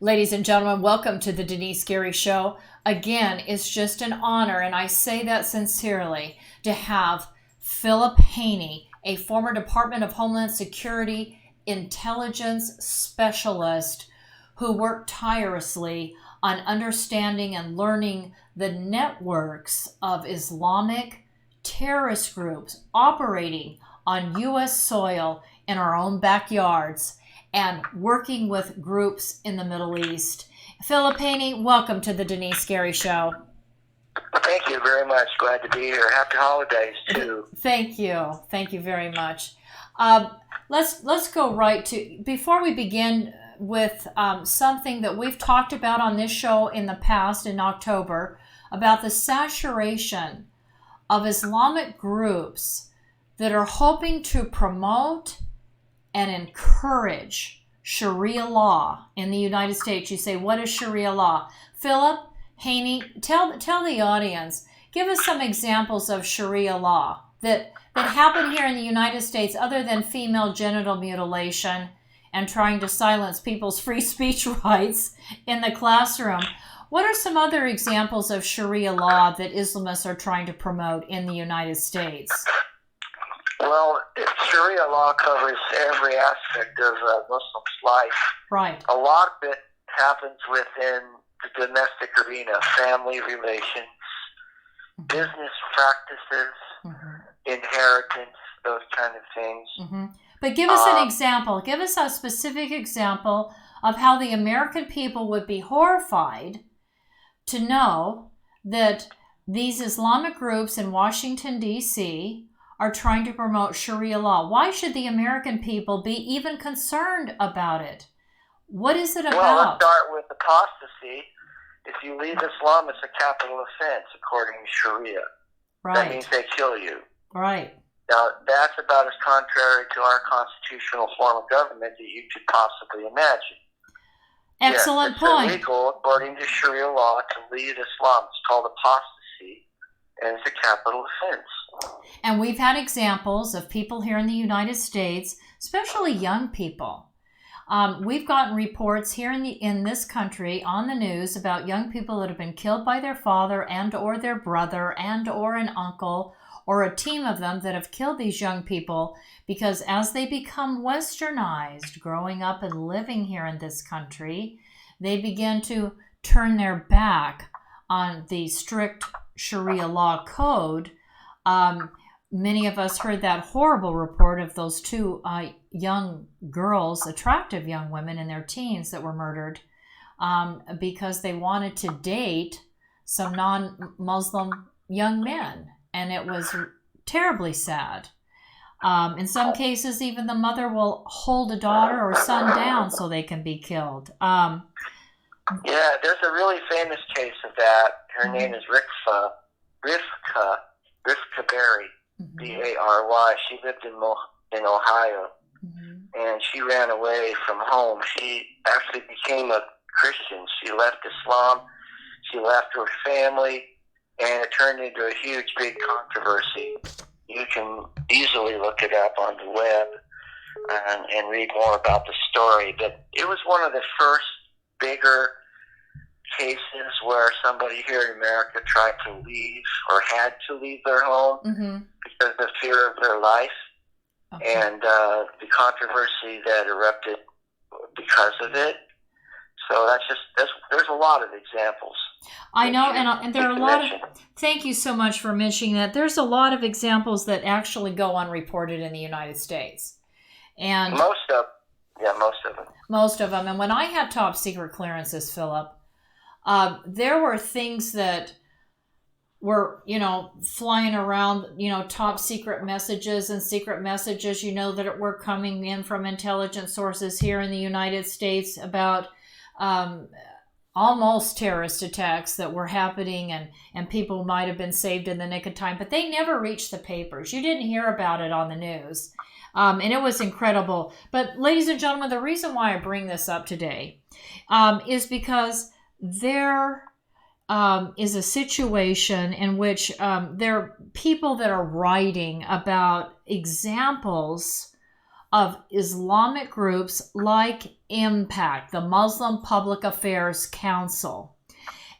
Ladies and gentlemen, welcome to the Denise Gary Show. Again, it's just an honor, and I say that sincerely, to have Philip HANEY, a former Department of Homeland Security intelligence specialist who worked tirelessly on understanding and learning the networks of Islamic terrorist groups operating on U.S. soil in our own backyards and working with groups in the Middle East. Philip HANEY, welcome to the Denise Gary Show. Thank you very much. Glad to be here. Happy holidays, too. Thank you. Thank you very much. Let's go right to, before we begin with something that we've talked about on this show in the past in October, about the saturation of Islamic groups that are hoping to promote and encourage Sharia law in the United States. You say, what is Sharia law? Philip HANEY, tell the audience, give us some examples of Sharia law that happen here in the United States other than female genital mutilation and trying to silence people's free speech rights in the classroom. What are some other examples of Sharia law that Islamists are trying to promote in the United States? Well, Sharia law covers every aspect of Muslims' life. Right. A lot of it happens within the domestic arena, family relations, business practices, inheritance, those kind of things. But give us an example. Give us a specific example of how the American people would be horrified to know that these Islamic groups in Washington, D.C., are trying to promote Sharia law. Why should the American people be even concerned about it? What is it about? Well, let's start with apostasy. If you leave Islam, it's a capital offense according to Sharia. Right. That means they kill you. Right. Now, that's about as contrary to our constitutional form of government that you could possibly imagine. Excellent point. It's illegal, according to Sharia law, to leave Islam. It's called apostasy, and it's a capital offense. And we've had examples of people here in the United States, especially young people. We've gotten reports here in this country on the news about young people that have been killed by their father and or their brother and or an uncle or a team of them that have killed these young people because as they become westernized, growing up and living here in this country, they begin to turn their back on the strict Sharia law code. Many of us heard that horrible report of those two young girls, attractive young women in their teens that were murdered because they wanted to date some non-Muslim young men. And it was terribly sad. In some cases, even the mother will hold a daughter or son down so they can be killed. Yeah, there's a really famous case of that. Her name is Rivka Berry, B-A-R-Y. She lived in Ohio, and she ran away from home. She actually became a Christian. She left Islam. She left her family, and it turned into a huge, big controversy. You can easily look it up on the web and read more about the story. But it was one of the first bigger cases where somebody here in America tried to leave or had to leave their home because of fear of their life, and the controversy that erupted because of it. So there's a lot of examples. I know, and there are a lot of, thank you so much for mentioning that. There's a lot of examples that actually go unreported in the United States. And most of them. Most of them. And when I had top secret clearances, Philip, there were things that were, flying around, top secret messages and secret messages, that were coming in from intelligence sources here in the United States about almost terrorist attacks that were happening and people might have been saved in the nick of time, but they never reached the papers. You didn't hear about it on the news. And it was incredible. But ladies and gentlemen, the reason why I bring this up today is because there is a situation in which there are people that are writing about examples of Islamic groups like Impact, the Muslim Public Affairs Council,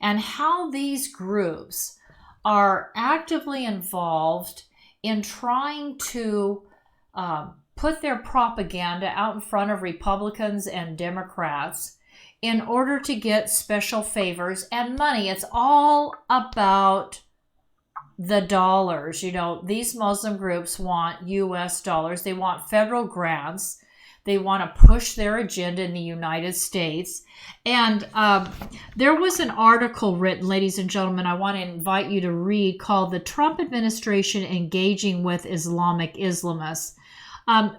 and how these groups are actively involved in trying to put their propaganda out in front of Republicans and Democrats in order to get special favors and money. It's all about the dollars. You know, these Muslim groups want U.S. dollars. They want federal grants. They want to push their agenda in the United States. And there was an article written, ladies and gentlemen, I want to invite you to read, called "The Trump Administration Engaging with Islamic Islamists."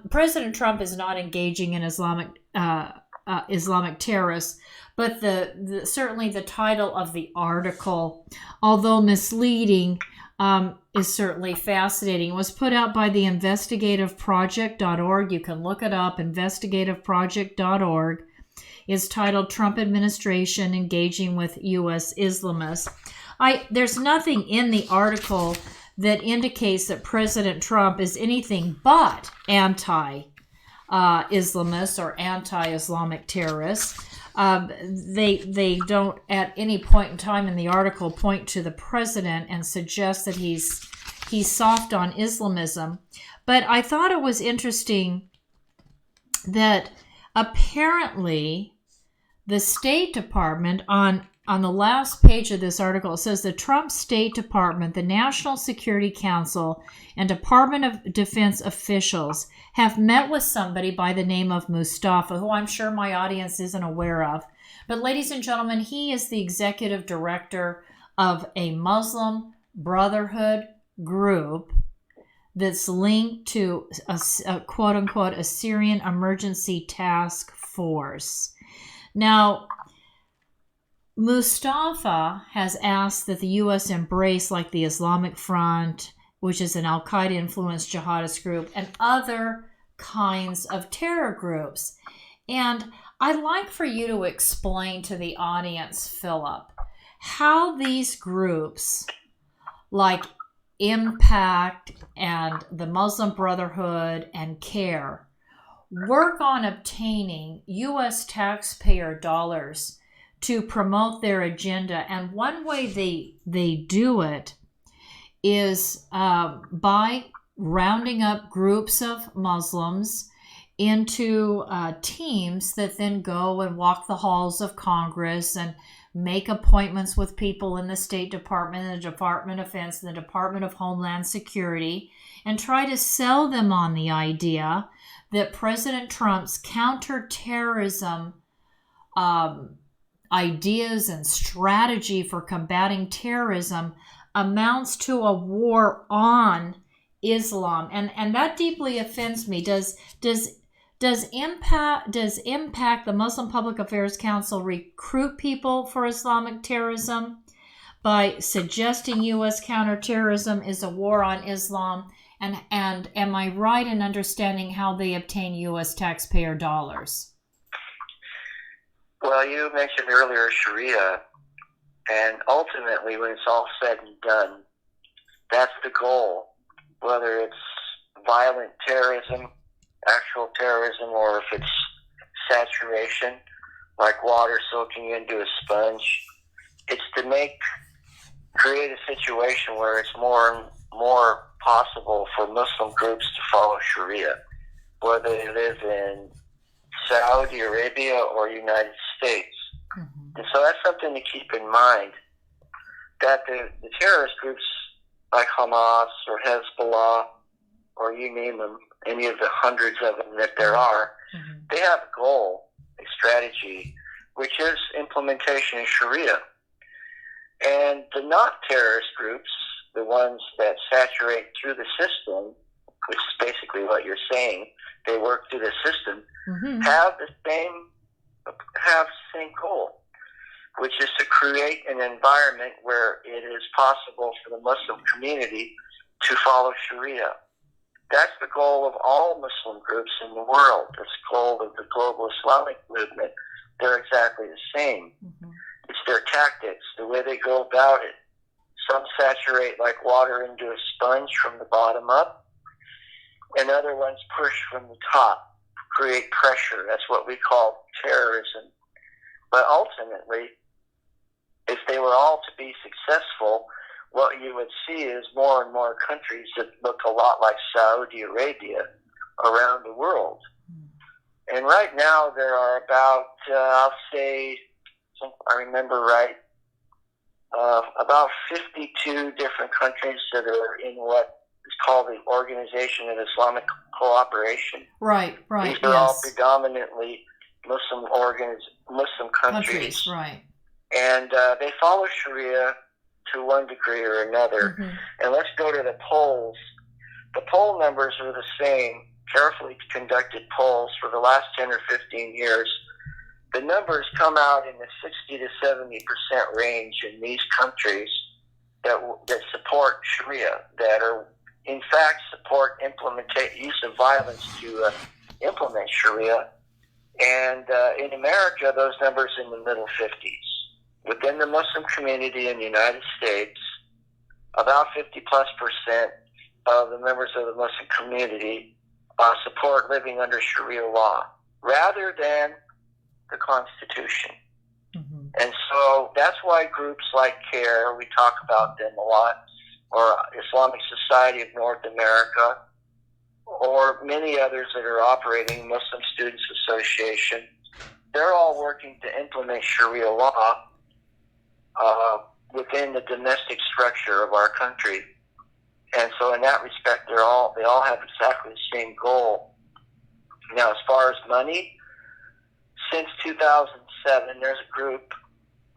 President Trump is not engaging in Islamic terrorists, but certainly the title of the article, although misleading, is certainly fascinating. It was put out by the investigativeproject.org. You can look it up. Investigativeproject.org is titled "Trump Administration Engaging with U.S. Islamists." There's nothing in the article that indicates that President Trump is anything but anti-Islamist or anti-Islamic terrorists. They don't at any point in time in the article point to the president and suggest that he's soft on Islamism. But I thought it was interesting that apparently the State Department, on the last page of this article, it says the Trump State Department, the National Security Council, and Department of Defense officials have met with somebody by the name of Mustafa, who I'm sure my audience isn't aware of. But ladies and gentlemen, he is the executive director of a Muslim Brotherhood group that's linked to a quote-unquote a Syrian Emergency Task Force. Now, Mustafa has asked that the U.S. embrace, like the Islamic Front, which is an al-Qaeda-influenced jihadist group, and other kinds of terror groups. And I'd like for you to explain to the audience, Philip, how these groups, like Impact and the Muslim Brotherhood and CARE, work on obtaining U.S. taxpayer dollars to promote their agenda. And one way they do it is by rounding up groups of Muslims into teams that then go and walk the halls of Congress and make appointments with people in the State Department and the Department of Defense and the Department of Homeland Security, and try to sell them on the idea that President Trump's counter-terrorism ideas and strategy for combating terrorism amounts to a war on Islam. And that deeply offends me. Does Impact, the Muslim Public Affairs Council, recruit people for Islamic terrorism by suggesting U.S. counterterrorism is a war on Islam? And am I right in understanding how they obtain U.S. taxpayer dollars? Well, you mentioned earlier Sharia, and ultimately, when it's all said and done, that's the goal. Whether it's violent terrorism, actual terrorism, or if it's saturation, like water soaking into a sponge, it's to create a situation where it's more and more possible for Muslim groups to follow Sharia, whether they live in Saudi Arabia or United States. Mm-hmm. And so that's something to keep in mind, that the terrorist groups like Hamas or Hezbollah, or you name them, any of the hundreds of them that there are, mm-hmm. they have a goal, a strategy, which is implementation of Sharia. And the not terrorist groups, the ones that saturate through the system, which is basically what you're saying, they work through the system, mm-hmm. have the same goal, which is to create an environment where it is possible for the Muslim community to follow Sharia. That's the goal of all Muslim groups in the world. It's the goal of the global Islamic movement. They're exactly the same. Mm-hmm. It's their tactics, the way they go about it. Some saturate like water into a sponge from the bottom up, and other ones push from the top. create pressure. That's what we call terrorism. But ultimately, if they were all to be successful, what you would see is more and more countries that look a lot like Saudi Arabia around the world. And right now there are about, I'll say, if I remember right, about 52 different countries that are in what is called the Organization of Islamic Cooperation. Right. These are all predominantly Muslim countries. Right. And they follow Sharia to one degree or another. And let's go to the polls. The poll numbers are the same, carefully conducted polls for the last 10 or 15 years. The numbers come out in the 60 to 70% range in these countries that support Sharia, that are in fact support use of violence to implement Sharia. And in America, those numbers in the middle 50s. Within the Muslim community in the United States, about 50+% of the members of the Muslim community support living under Sharia law rather than the Constitution. And so that's why groups like CARE, we talk about them a lot, or Islamic Society of North America, or many others that are operating, Muslim Students Association, they're all working to implement Sharia law within the domestic structure of our country. And so in that respect, they all have exactly the same goal. Now, as far as money, since 2007, there's a group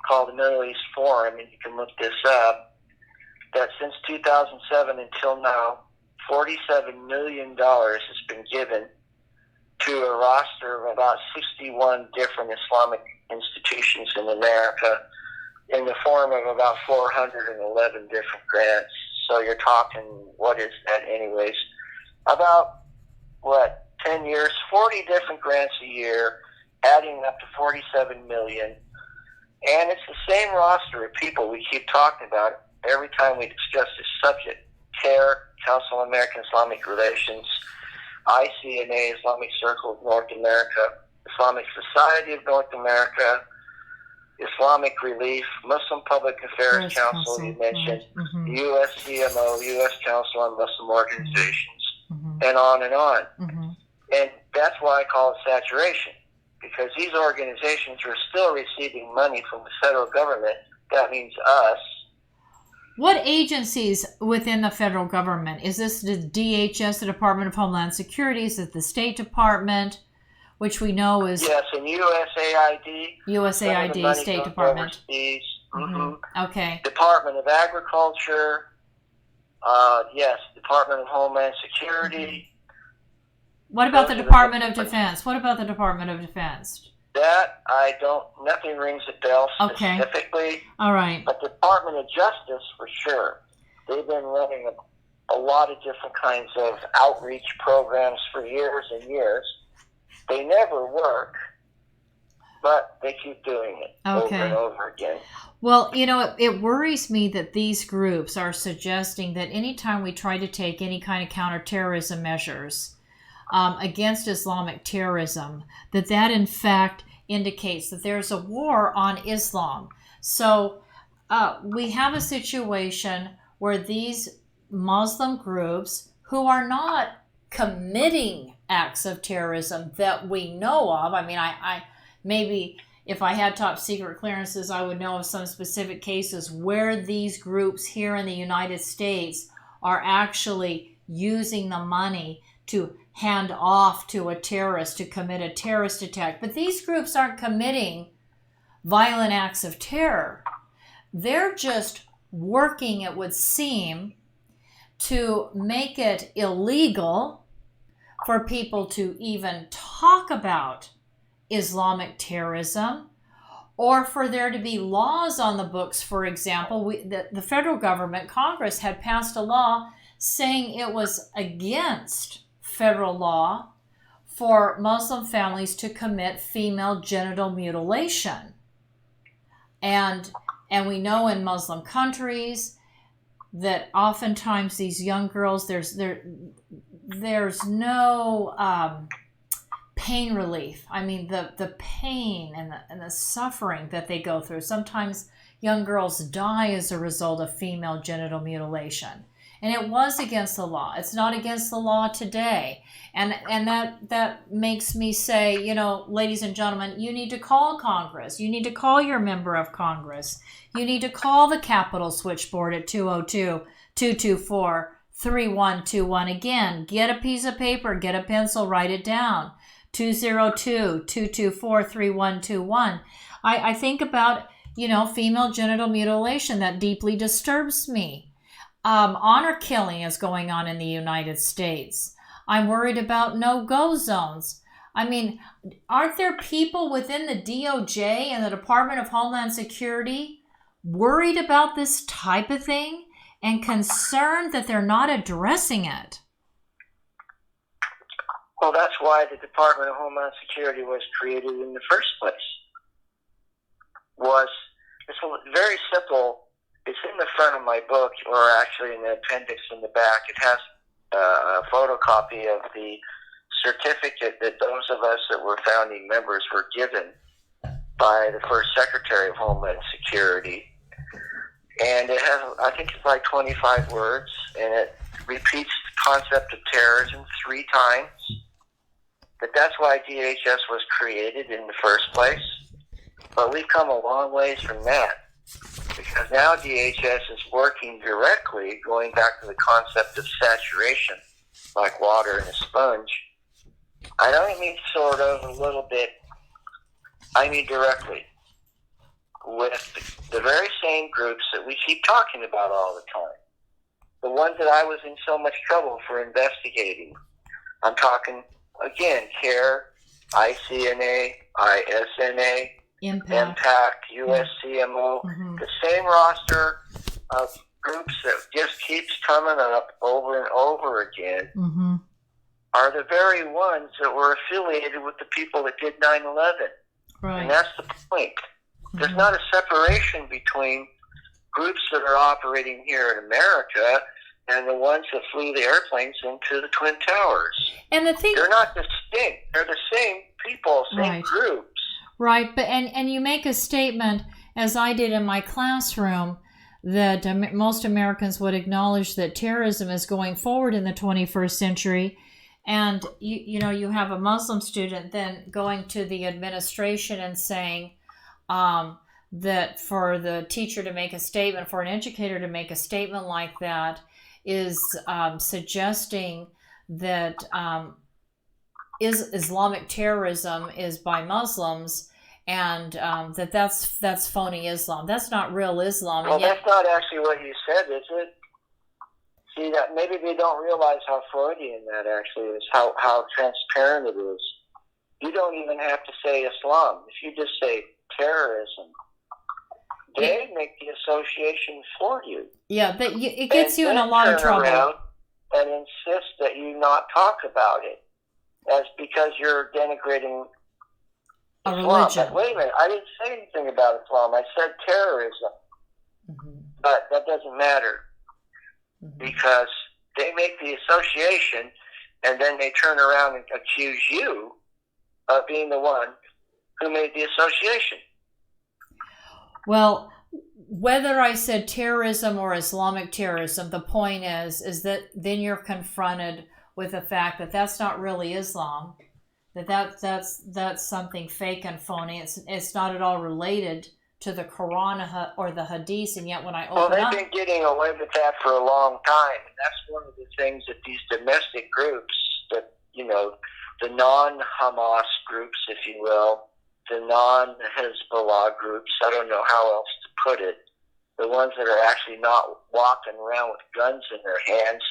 called the Middle East Forum, and you can look this up, that since 2007 until now, $47 million has been given to a roster of about 61 different Islamic institutions in America in the form of about 411 different grants. So you're talking, what is that anyways? About, 10 years, 40 different grants a year, adding up to $47 million. And it's the same roster of people we keep talking about every time we discuss this subject. CARE, Council of American Islamic Relations, ICNA, Islamic Circle of North America, Islamic Society of North America, Islamic Relief, Muslim Public Affairs Council, you mentioned, USCMO, U.S. Council on Muslim Organizations, and on and on. And that's why I call it saturation, because these organizations are still receiving money from the federal government. That means us. What agencies within the federal government? Is this the DHS, the Department of Homeland Security? Is it the State Department, which we know is... Yes, and USAID. USAID, State Department. Okay. Department of Agriculture. Yes, Department of Homeland Security. What about the Department of Defense? What about the Department of Defense? That nothing rings a bell specifically. All right. But the Department of Justice, for sure. They've been running a lot of different kinds of outreach programs for years and years. They never work, but they keep doing it over and over again. Well, it worries me that these groups are suggesting that anytime we try to take any kind of counterterrorism measures against Islamic terrorism, that in fact indicates that there's a war on Islam. So we have a situation where these Muslim groups, who are not committing acts of terrorism that we know of, I mean, I maybe if I had top secret clearances, I would know of some specific cases where these groups here in the United States are actually using the money to hand off to a terrorist to commit a terrorist attack. But these groups aren't committing violent acts of terror. They're just working, it would seem, to make it illegal for people to even talk about Islamic terrorism, or for there to be laws on the books. For example, the federal government, Congress, had passed a law saying it was against federal law for Muslim families to commit female genital mutilation. And we know in Muslim countries that oftentimes these young girls, there's no pain relief. I mean, the pain and the suffering that they go through. Sometimes young girls die as a result of female genital mutilation. And it was against the law. It's not against the law today. And that makes me say, you know, ladies and gentlemen, you need to call Congress. You need to call your member of Congress. You need to call the Capitol switchboard at 202-224-3121. Again, get a piece of paper, get a pencil, write it down. 202-224-3121. I think about, you know, female genital mutilation. That deeply disturbs me. Honor killing is going on in the United States. I'm worried about no-go zones. I mean, aren't there people within the DOJ and the Department of Homeland Security worried about this type of thing and concerned that they're not addressing it? Well, that's why the Department of Homeland Security was created in the first place. It's very simple. It's in the front of my book, or actually in the appendix in the back. It has a photocopy of the certificate that those of us that were founding members were given by the first Secretary of Homeland Security. And it has, I think it's like 25 words, and it repeats the concept of terrorism 3 times. But that's why DHS was created in the first place. But we've come a long ways from that. Because now DHS is working directly, going back to the concept of saturation, like water in a sponge. I don't mean sort of, a little bit. I mean directly. With the very same groups that we keep talking about all the time. The ones that I was in so much trouble for investigating. I'm talking, again, CARE, ICNA, ISNA, Impact, USCMO, the same roster of groups that just keeps coming up over and over again are the very ones that were affiliated with the people that did 9/11. Right. And that's the point. There's not a separation between groups that are operating here in America and the ones that flew the airplanes into the Twin Towers. And the thing, they're not distinct. They're the same people, same groups. Right, but and you make a statement, as I did in my classroom, that most Americans would acknowledge that terrorism is going forward in the 21st century, and you know, you have a Muslim student then going to the administration and saying that for the teacher to make a statement, for an educator to make a statement like that, is suggesting that Islamic terrorism is by Muslims, and that's phony Islam. That's not real Islam. Well, that's not actually what you said, is it? See, that maybe they don't realize how Freudian that actually is, how transparent it is. You don't even have to say Islam. If you just say terrorism, they make the association for you. Yeah, but it gets you in a lot of trouble. And insist that you not talk about it. That's because you're denigrating a Islam. religion. But wait a minute, I didn't say anything about Islam. I said terrorism. But that doesn't matter because they make the association and then they turn around and accuse you of being the one who made the association. Well, whether I said terrorism or Islamic terrorism, the point is that then you're confronted with the fact that that's not really Islam, that's something fake and phony. It's not at all related to the Quran or the Hadith, and yet when I open up... Well, they've been getting away with that for a long time, and that's one of the things that these domestic groups, that, you know, the non-Hamas groups, if you will, the non-Hezbollah groups, I don't know how else to put it, the ones that are actually not walking around with guns in their hands,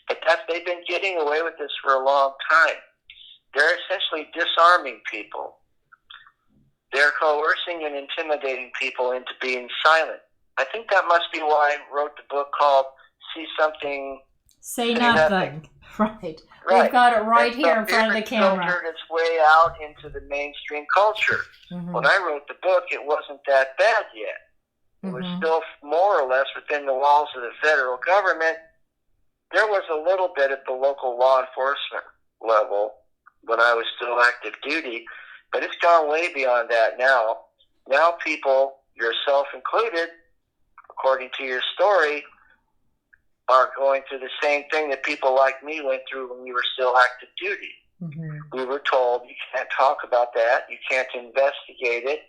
but they've been getting away with this for a long time. They're essentially disarming people. They're coercing and intimidating people into being silent. I think that must be why I wrote the book called See Something, Say Nothing. Right. We've got it right here in front of the camera. It's filtered its way out into the mainstream culture. When I wrote the book, it wasn't that bad yet. It was still more or less within the walls of the federal government. There was a little bit at the local law enforcement level, when I was still active duty, but it's gone way beyond that now. Now people, yourself included, according to your story, are going through the same thing that people like me went through when we were still active duty. Mm-hmm. We were told, you can't talk about that, you can't investigate it.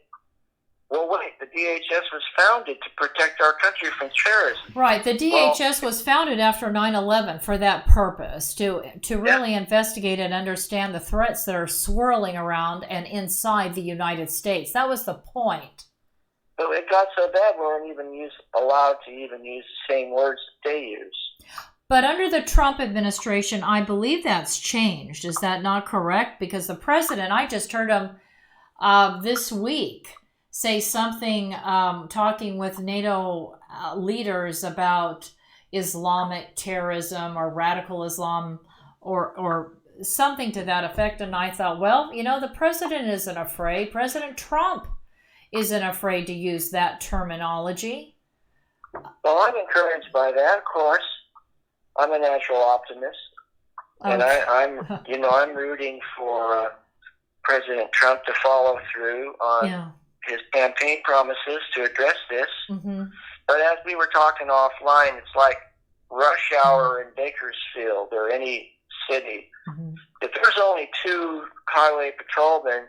Well, wait, the DHS was founded to protect our country from terrorism. Right, the DHS was founded after 9/11 for that purpose, to really investigate and understand the threats that are swirling around and inside the United States. That was the point. So it got so bad we weren't even allowed to even use the same words that they use. But under the Trump administration, I believe that's changed. Is that not correct? Because the president, I just heard him this week say something, talking with NATO leaders about Islamic terrorism or radical Islam or something to that effect. And I thought, well, the president isn't afraid. President Trump isn't afraid to use that terminology. Well, I'm encouraged by that, of course. I'm a natural optimist. And I'm rooting for President Trump to follow through on his campaign promises to address this. Mm-hmm. But as we were talking offline, it's like rush hour in Bakersfield or any city. Mm-hmm. If there's only 2 highway patrolmen,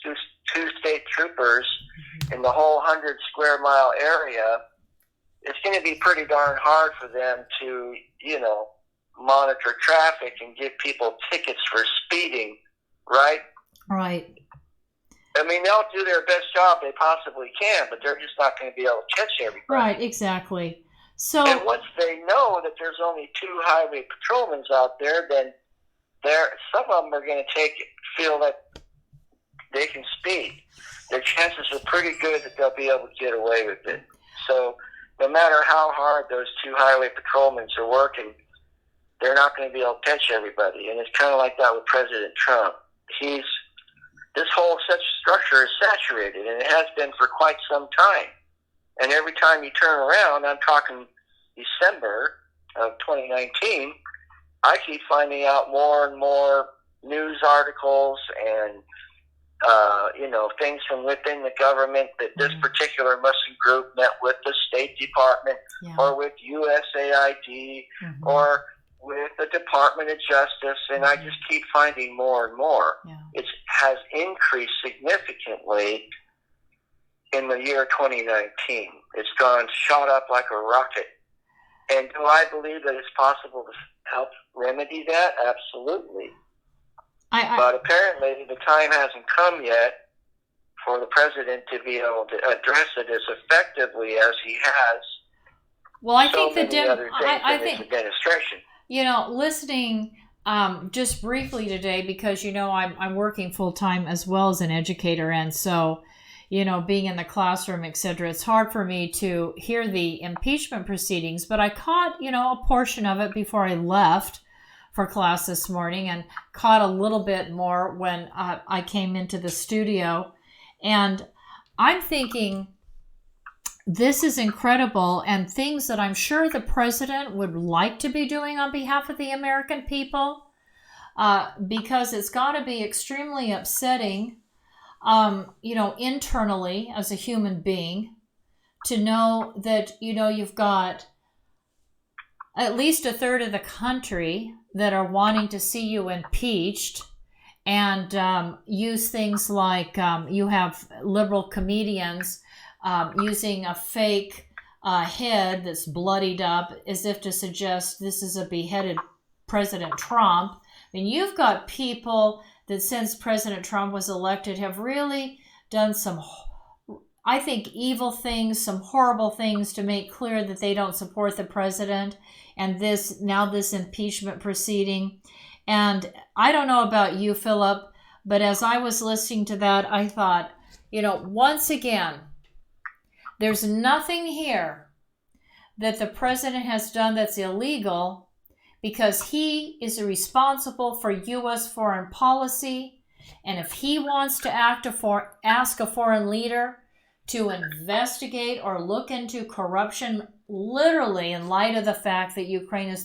two state troopers in the whole 100 square mile area, it's going to be pretty darn hard for them to, monitor traffic and give people tickets for speeding, right? Right. I mean, they'll do their best job they possibly can, but they're just not going to be able to catch everybody. Right, exactly. So, and once they know that there's only 2 highway patrolmen out there, then some of them are going to feel that they can speed. Their chances are pretty good that they'll be able to get away with it. So no matter how hard those 2 highway patrolmen are working, they're not going to be able to catch everybody. And it's kind of like that with President Trump. This whole such structure is saturated, and it has been for quite some time. And every time you turn around, I'm talking December of 2019, I keep finding out more and more news articles and things from within the government that this particular Muslim group met with the State Department or with USAID or with the Department of Justice, and I just keep finding more and more. Yeah. It has increased significantly in the year 2019. It's shot up like a rocket. And do I believe that it's possible to help remedy that? Absolutely. But apparently the time hasn't come yet for the president to be able to address it as effectively as he has. Well, I think his administration. Listening just briefly today, because I'm working full time as well as an educator, and so being in the classroom, etc., it's hard for me to hear the impeachment proceedings. But I caught a portion of it before I left for class this morning, and caught a little bit more when I came into the studio. And I'm thinking, this is incredible, and things that I'm sure the president would like to be doing on behalf of the American people, because it's got to be extremely upsetting, internally as a human being, to know that, you've got at least a third of the country that are wanting to see you impeached, and use things like you have liberal comedians using a fake head that's bloodied up as if to suggest this is a beheaded President Trump. I mean, you've got people that since President Trump was elected have really done some, I think, evil things, some horrible things to make clear that they don't support the president, and this impeachment proceeding. And I don't know about you, Philip, but as I was listening to that, I thought, once again, there's nothing here that the president has done that's illegal, because he is responsible for U.S. foreign policy. And if he wants to ask a foreign leader to investigate or look into corruption, literally in light of the fact that Ukraine is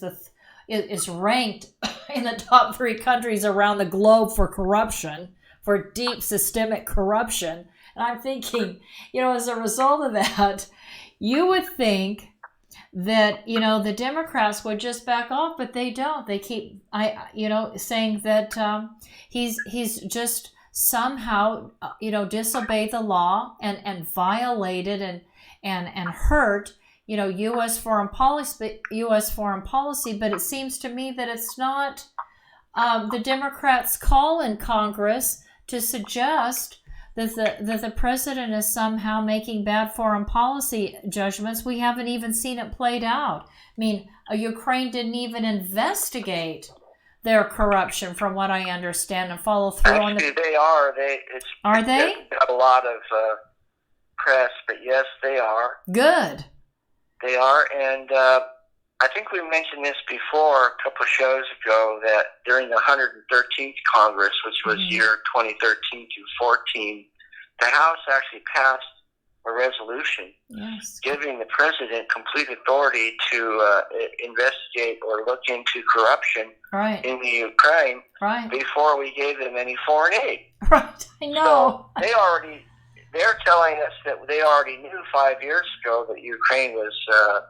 is ranked in the top 3 countries around the globe for corruption, for deep systemic corruption. And I'm thinking, as a result of that, you would think that, the Democrats would just back off, but they don't. They keep, saying that he's just somehow, disobeyed the law and violated and hurt, U.S. foreign policy. But it seems to me that it's not the Democrats' call in Congress to suggest that the president is somehow making bad foreign policy judgments. We haven't even seen it played out. I mean, Ukraine didn't even investigate their corruption, from what I understand, and follow through on the... They are. Are they? They've got a lot of press, but yes, they are. Good. They are, and I think we mentioned this before a couple of shows ago, that during the 113th Congress, which was year 2013 to 14, the House actually passed a resolution giving the president complete authority to investigate or look into corruption in the Ukraine before we gave them any foreign aid. Right, I know. So they're telling us that they already knew 5 years ago that Ukraine was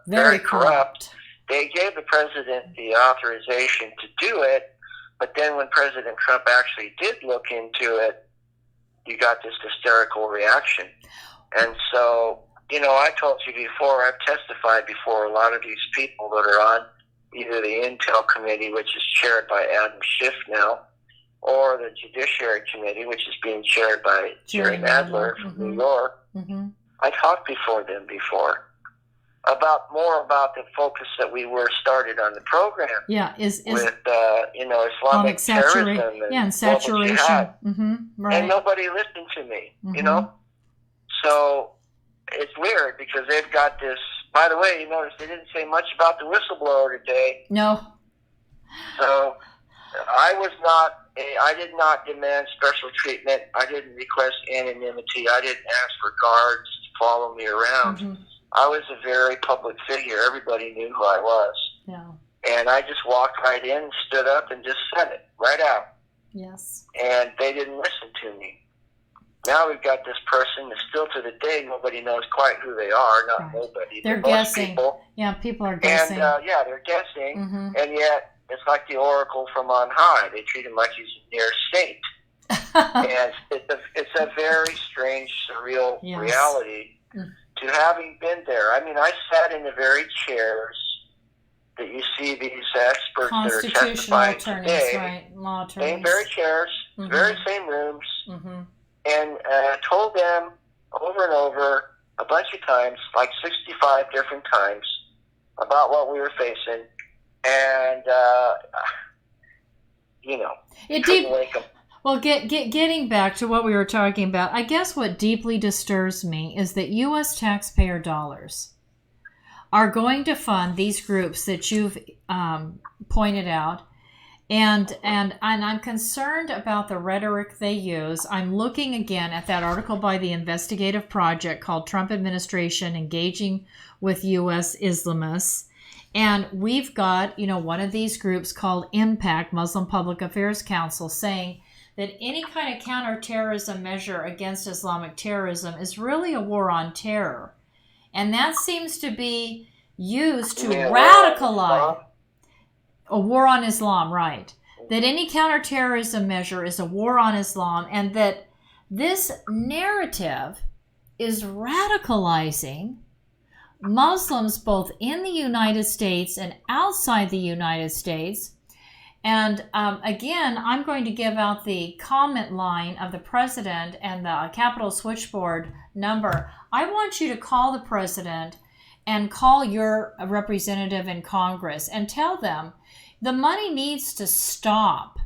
very corrupt. They gave the president the authorization to do it, but then when President Trump actually did look into it, you got this hysterical reaction. And so, I told you before, I've testified before a lot of these people that are on either the Intel Committee, which is chaired by Adam Schiff now, or the Judiciary Committee, which is being chaired by Jerry Nadler from New York. I talked before them about the focus that we were started on the program. Yeah, is with Islamic terrorism and saturation. Right. And nobody listened to me. So it's weird because they've got this. By the way, you notice they didn't say much about the whistleblower today. No. So I did not demand special treatment. I didn't request anonymity. I didn't ask for guards to follow me around. I was a very public figure. Everybody knew who I was. Yeah. And I just walked right in, stood up, and just said it right out. Yes. And they didn't listen to me. Now we've got this person that still to the day nobody knows quite who they are. Not nobody. They're guessing. People. Yeah, people are guessing. And they're guessing. And yet it's like the oracle from on high. They treat him like he's a near saint. And it's a very strange, surreal reality. To having been there. I mean, I sat in the very chairs that you see these experts that are testifying today. Law attorneys. Same very chairs, very same rooms, and told them over and over a bunch of times, like 65 different times, about what we were facing. And, it did. Well, getting back to what we were talking about, I guess what deeply disturbs me is that U.S. taxpayer dollars are going to fund these groups that you've pointed out, and I'm concerned about the rhetoric they use. I'm looking again at that article by the investigative project called Trump Administration Engaging with U.S. Islamists. And we've got, one of these groups called Impact, Muslim Public Affairs Council, saying that any kind of counterterrorism measure against Islamic terrorism is really a war on terror. And that seems to be used to radicalize a war on Islam, right? That any counterterrorism measure is a war on Islam, and that this narrative is radicalizing Muslims both in the United States and outside the United States. And again, I'm going to give out the comment line of the president and the Capitol switchboard number. I want you to call the president and call your representative in Congress and tell them the money needs to stop.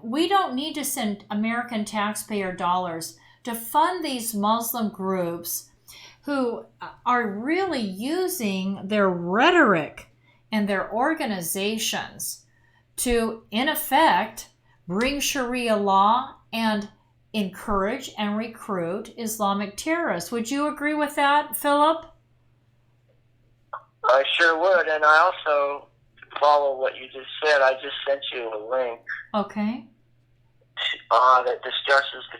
We don't need to send American taxpayer dollars to fund these Muslim groups who are really using their rhetoric and their organizations to, in effect, bring Sharia law and encourage and recruit Islamic terrorists. Would you agree with that, Philip? I sure would. And I also follow what you just said, I just sent you a link. Okay. That discusses the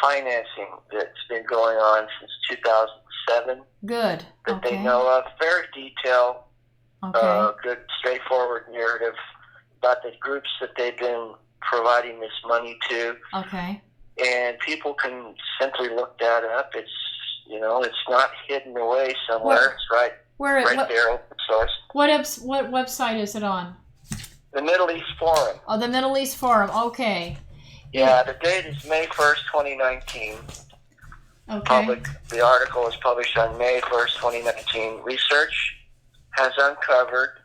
financing that's been going on since 2007. Good. That they know of. Very detailed, good, straightforward narrative about the groups that they've been providing this money to. Okay. And people can simply look that up. It's it's not hidden away somewhere. It's right there, open source. What website is it on? The Middle East Forum. Oh, the Middle East Forum. Okay. Yeah, the date is May 1st, 2019. Okay. The article is published on May 1st, 2019. Research has uncovered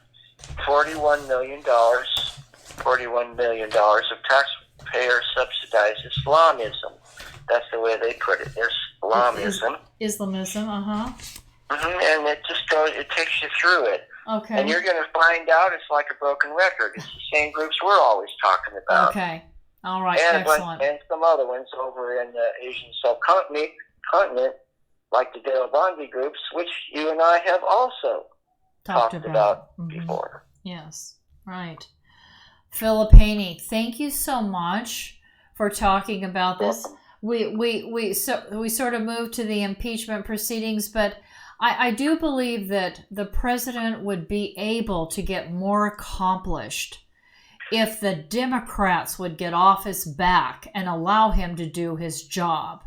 $41 million of taxpayer-subsidized Islamism. That's the way they put it. There's Islamism. Islamism, And it just goes, it takes you through it. Okay. And you're going to find out it's like a broken record. It's the same groups we're always talking about. Okay. All right. And Excellent. And some other ones over in the Asian subcontinent, like the Deobandi groups, which you and I have also talked about before. Yes. Right. Philip Haney, thank you so much for talking about this. We sort of moved to the impeachment proceedings, but I do believe that the president would be able to get more accomplished if the Democrats would get off his back and allow him to do his job.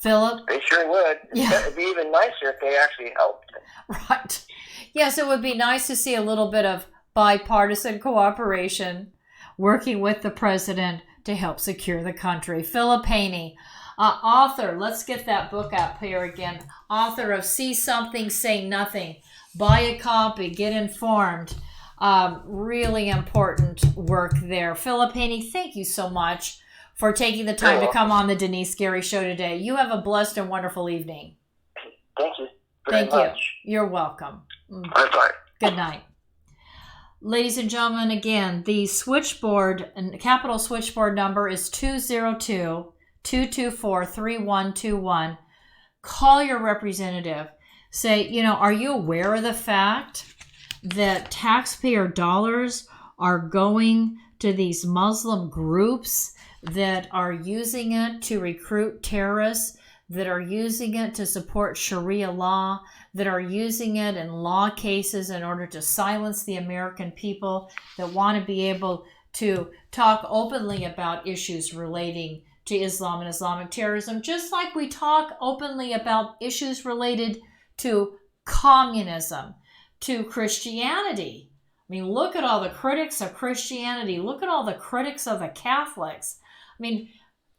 Philip? They sure would. Yeah. It'd be even nicer if they actually helped him. Right. Yes, it would be nice to see a little bit of bipartisan cooperation working with the president to help secure the country. Philip Haney, author, let's get that book up here again, author of See Something, Say Nothing. Buy a copy, get informed. Really important work there. Philip Haney, thank you so much for taking the time to come on the Denise Gary Show today. You have a blessed and wonderful evening. Thank you very much. Thank you. You're welcome. Bye-bye. Good night. Ladies and gentlemen, again, the switchboard, capital switchboard number is 202-224-3121. Call your representative. Say, are you aware of the fact that taxpayer dollars are going to these Muslim groups that are using it to recruit terrorists, that are using it to support Sharia law, that are using it in law cases in order to silence the American people, that want to be able to talk openly about issues relating to Islam and Islamic terrorism, just like we talk openly about issues related to communism, to Christianity. I mean, look at all the critics of Christianity. Look at all the critics of the Catholics. I mean,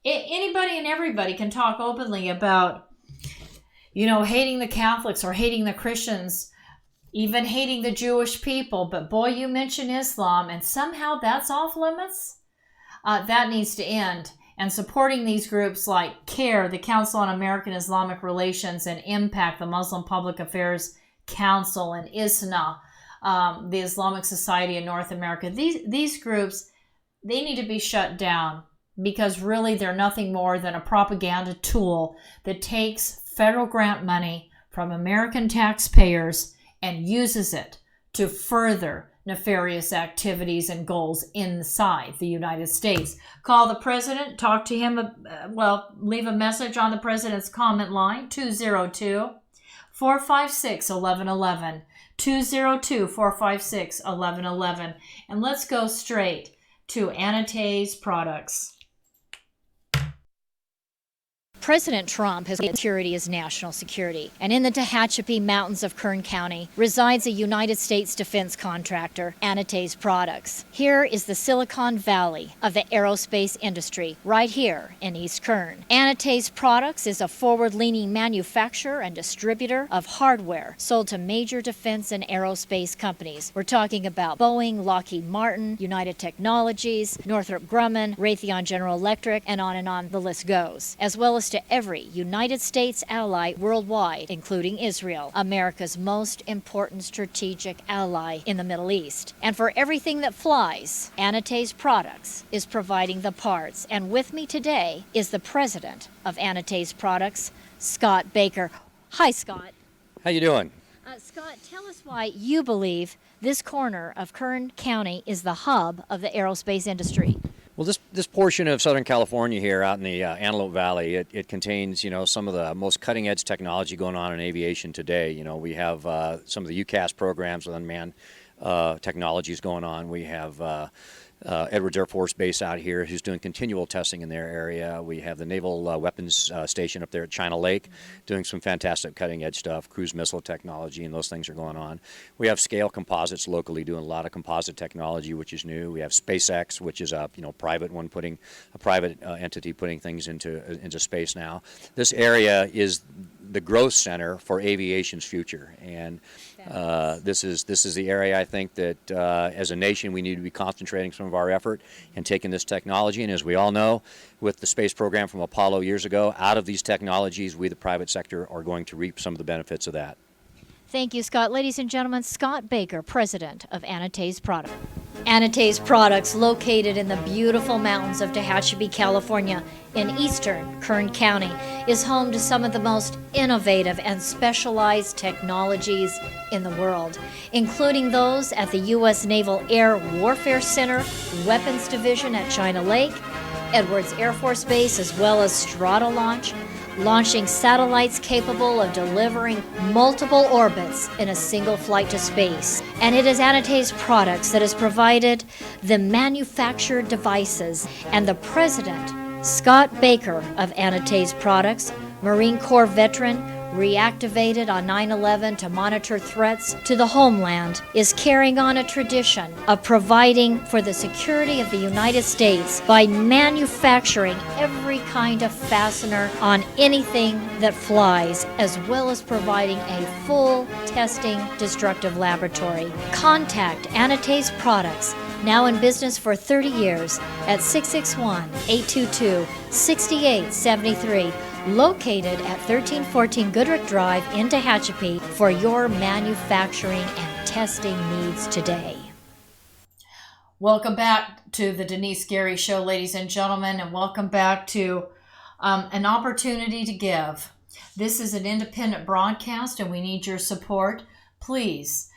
anybody and everybody can talk openly about, hating the Catholics or hating the Christians, even hating the Jewish people. But boy, you mention Islam and somehow that's off limits. That needs to end. And supporting these groups like CARE, the Council on American Islamic Relations, and IMPACT, the Muslim Public Affairs Council, and ISNA, the Islamic Society in North America. These groups, they need to be shut down because really they're nothing more than a propaganda tool that takes federal grant money from American taxpayers and uses it to further nefarious activities and goals inside the United States. Call the president, talk to him, leave a message on the president's comment line, 202-456-1111, 202-456-1111. And let's go straight to Anatase Products. President Trump has made security as national security, and in the Tehachapi Mountains of Kern County resides a United States defense contractor, Anatase Products. Here is the Silicon Valley of the aerospace industry, right here in East Kern. Anatase Products is a forward-leaning manufacturer and distributor of hardware sold to major defense and aerospace companies. We're talking about Boeing, Lockheed Martin, United Technologies, Northrop Grumman, Raytheon General Electric, and on the list goes, as well as to every United States ally worldwide, including Israel, America's most important strategic ally in the Middle East. And for everything that flies, Anatase Products is providing the parts. And with me today is the president of Anatase Products, Scott Baker. Hi, Scott. How you doing? Scott, tell us why you believe this corner of Kern County is the hub of the aerospace industry. Well, this portion of Southern California here out in the Antelope Valley, it contains, some of the most cutting edge technology going on in aviation today. We have some of the UCAS programs with unmanned technologies going on. We have Edwards Air Force Base out here who's doing continual testing in their area. We have the Naval Weapons Station up there at China Lake doing some fantastic cutting edge stuff, cruise missile technology, and those things are going on. We have Scale Composites locally doing a lot of composite technology, which is new. We have SpaceX, which is a private one private entity putting things into space now. This area is the growth center for aviation's future, and this is the area I think that as a nation we need to be concentrating some of our effort and taking this technology. And as we all know, with the space program from Apollo years ago, out of these technologies, we the private sector are going to reap some of the benefits of that. Thank you, Scott. Ladies and gentlemen, Scott Baker, president of Anatase Products. Anatase Products, located in the beautiful mountains of Tehachapi, California, in eastern Kern County, is home to some of the most innovative and specialized technologies in the world, including those at the U.S. Naval Air Warfare Center, Weapons Division at China Lake, Edwards Air Force Base, as well as Strata Launch, launching satellites capable of delivering multiple orbits in a single flight to space. And it is Anatase Products that has provided the manufactured devices, and the president, Scott Baker of Anatase Products, Marine Corps veteran, reactivated on 9/11 to monitor threats to the homeland, is carrying on a tradition of providing for the security of the United States by manufacturing every kind of fastener on anything that flies, as well as providing a full testing destructive laboratory. Contact Anatase Products, now in business for 30 years, at 661-822-6873. Located at 1314 Goodrich Drive in Tehachapi for your manufacturing and testing needs today. Welcome back to the Denise Gary Show, ladies and gentlemen, and welcome back to An Opportunity to Give. This is an independent broadcast, and we need your support. Please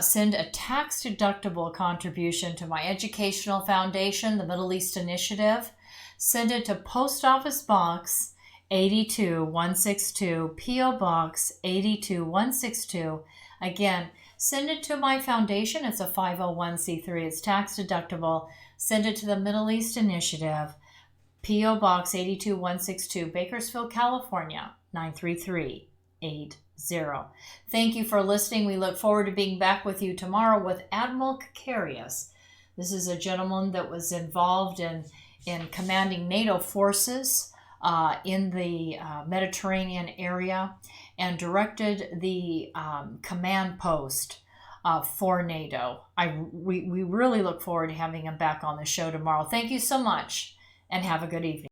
send a tax-deductible contribution to my educational foundation, the Middle East Initiative. Send it to Post Office Box 82162, P.O. Box 82162. Again, send it to my foundation. It's a 501c3. It's tax deductible. Send it to the Middle East Initiative, P.O. Box 82162, Bakersfield, California, 93380. Thank you for listening. We look forward to being back with you tomorrow with Admiral Kakarius. This is a gentleman that was involved in commanding NATO forces in the Mediterranean area, and directed the command post for NATO. We really look forward to having him back on the show tomorrow. Thank you so much, and have a good evening.